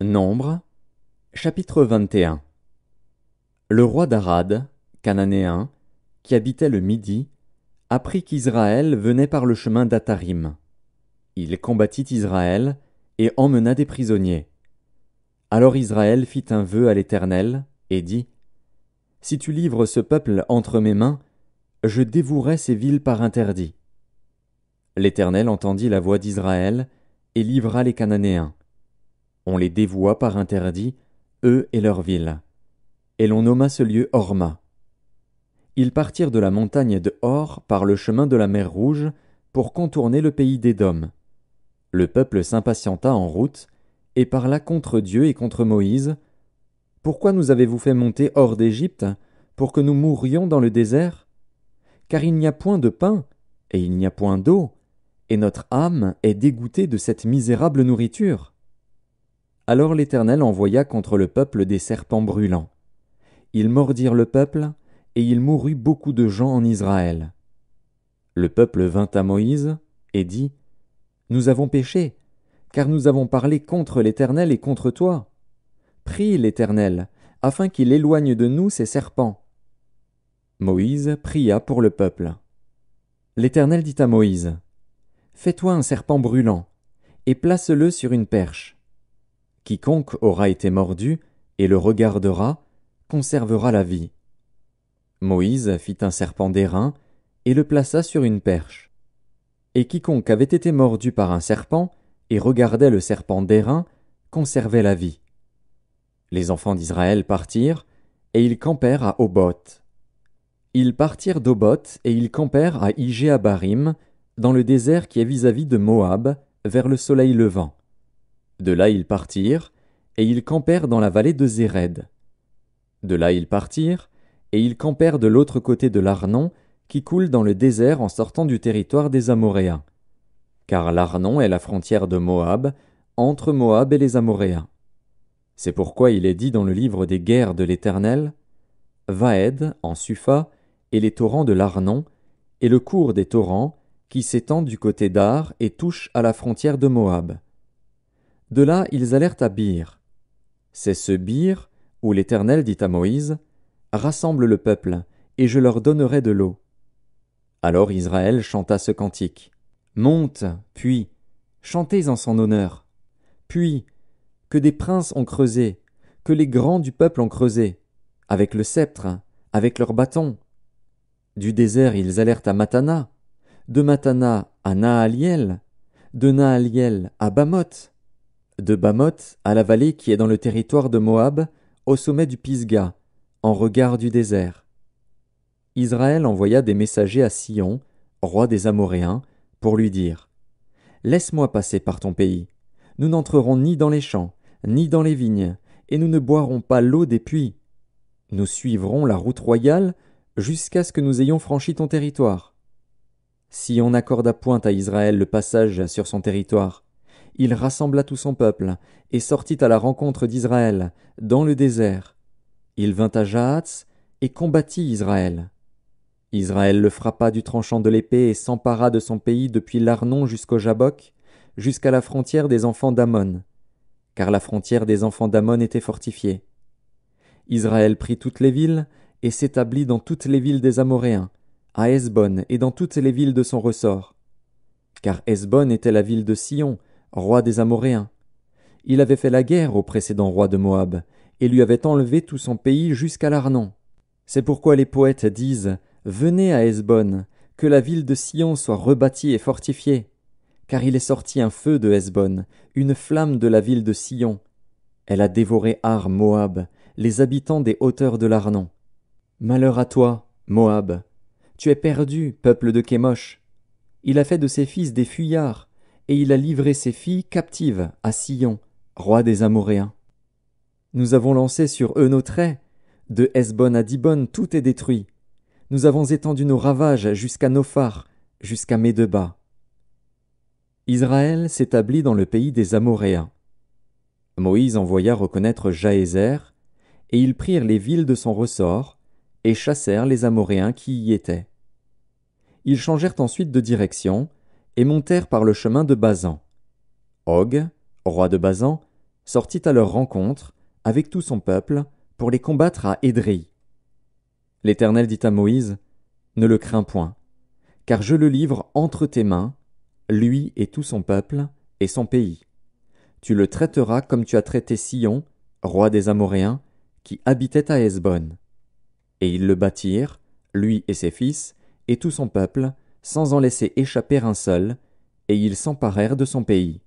Nombre, chapitre 21. Le roi d'Arad, cananéen, qui habitait le Midi, apprit qu'Israël venait par le chemin d'Atarim. Il combattit Israël et emmena des prisonniers. Alors Israël fit un vœu à l'Éternel et dit : Si tu livres ce peuple entre mes mains, je dévouerai ces villes par interdit. L'Éternel entendit la voix d'Israël et livra les Cananéens. On les dévoua par interdit, eux et leurs villes. Et l'on nomma ce lieu Horma. Ils partirent de la montagne de Hor par le chemin de la mer Rouge pour contourner le pays d'Édom. Le peuple s'impatienta en route et parla contre Dieu et contre Moïse. « Pourquoi nous avez-vous fait monter hors d'Égypte pour que nous mourions dans le désert ? Car il n'y a point de pain et il n'y a point d'eau, et notre âme est dégoûtée de cette misérable nourriture. » Alors l'Éternel envoya contre le peuple des serpents brûlants. Ils mordirent le peuple, et il mourut beaucoup de gens en Israël. Le peuple vint à Moïse et dit : Nous avons péché, car nous avons parlé contre l'Éternel et contre toi. Prie l'Éternel, afin qu'il éloigne de nous ces serpents. Moïse pria pour le peuple. L'Éternel dit à Moïse : Fais-toi un serpent brûlant, et place-le sur une perche. Quiconque aura été mordu et le regardera conservera la vie. Moïse fit un serpent d'airain et le plaça sur une perche. Et quiconque avait été mordu par un serpent et regardait le serpent d'airain conservait la vie. Les enfants d'Israël partirent et ils campèrent à Oboth. Ils partirent d'Oboth et ils campèrent à Ijé-Abarim, dans le désert qui est vis-à-vis de Moab, vers le soleil levant. De là ils partirent, et ils campèrent dans la vallée de Zéred. De là ils partirent, et ils campèrent de l'autre côté de l'Arnon, qui coule dans le désert en sortant du territoire des Amoréens. Car l'Arnon est la frontière de Moab, entre Moab et les Amoréens. C'est pourquoi il est dit dans le livre des guerres de l'Éternel : Vaed, en Supha, et les torrents de l'Arnon, et le cours des torrents, qui s'étend du côté d'Ar et touche à la frontière de Moab. De là, ils allèrent à Bir. C'est ce Bir où l'Éternel dit à Moïse : Rassemble le peuple, et je leur donnerai de l'eau. Alors Israël chanta ce cantique : Monte, puis, chantez en son honneur. Puis, que des princes ont creusé, que les grands du peuple ont creusé, avec le sceptre, avec leurs bâtons. Du désert ils allèrent à Matana, de Matana à Naaliel, de Naaliel à Bamoth, de Bamoth à la vallée qui est dans le territoire de Moab, au sommet du Pisga, en regard du désert. Israël envoya des messagers à Sion, roi des Amoréens, pour lui dire : Laisse-moi passer par ton pays. Nous n'entrerons ni dans les champs, ni dans les vignes, et nous ne boirons pas l'eau des puits. Nous suivrons la route royale jusqu'à ce que nous ayons franchi ton territoire. Si on n'accorda point à Israël le passage sur son territoire, il rassembla tout son peuple et sortit à la rencontre d'Israël dans le désert. Il vint à Jahatz et combattit Israël. Israël le frappa du tranchant de l'épée et s'empara de son pays depuis l'Arnon jusqu'au Jabbok, jusqu'à la frontière des enfants d'Ammon, car la frontière des enfants d'Ammon était fortifiée. Israël prit toutes les villes et s'établit dans toutes les villes des Amoréens, à Hesbon et dans toutes les villes de son ressort. Car Hesbon était la ville de Sion, roi des Amoréens. Il avait fait la guerre au précédent roi de Moab, et lui avait enlevé tout son pays jusqu'à l'Arnon. C'est pourquoi les poètes disent : Venez à Hesbon, que la ville de Sion soit rebâtie et fortifiée. Car il est sorti un feu de Hesbon, une flamme de la ville de Sion. Elle a dévoré Ar Moab, les habitants des hauteurs de l'Arnon. Malheur à toi, Moab! Tu es perdu, peuple de Kémosh. Il a fait de ses fils des fuyards, et il a livré ses filles captives à Sion, roi des Amoréens. Nous avons lancé sur eux nos traits. De Hesbon à Dibon, tout est détruit. Nous avons étendu nos ravages jusqu'à Nophar, jusqu'à Médeba. Israël s'établit dans le pays des Amoréens. Moïse envoya reconnaître Jaézer, et ils prirent les villes de son ressort, et chassèrent les Amoréens qui y étaient. Ils changèrent ensuite de direction, et montèrent par le chemin de Basan. Og, roi de Basan, sortit à leur rencontre, avec tout son peuple, pour les combattre à Édréi. L'Éternel dit à Moïse, « Ne le crains point, car je le livre entre tes mains, lui et tout son peuple, et son pays. Tu le traiteras comme tu as traité Sihon, roi des Amoréens, qui habitait à Hesbon. » Et ils le bâtirent, lui et ses fils, et tout son peuple, sans en laisser échapper un seul, et ils s'emparèrent de son pays.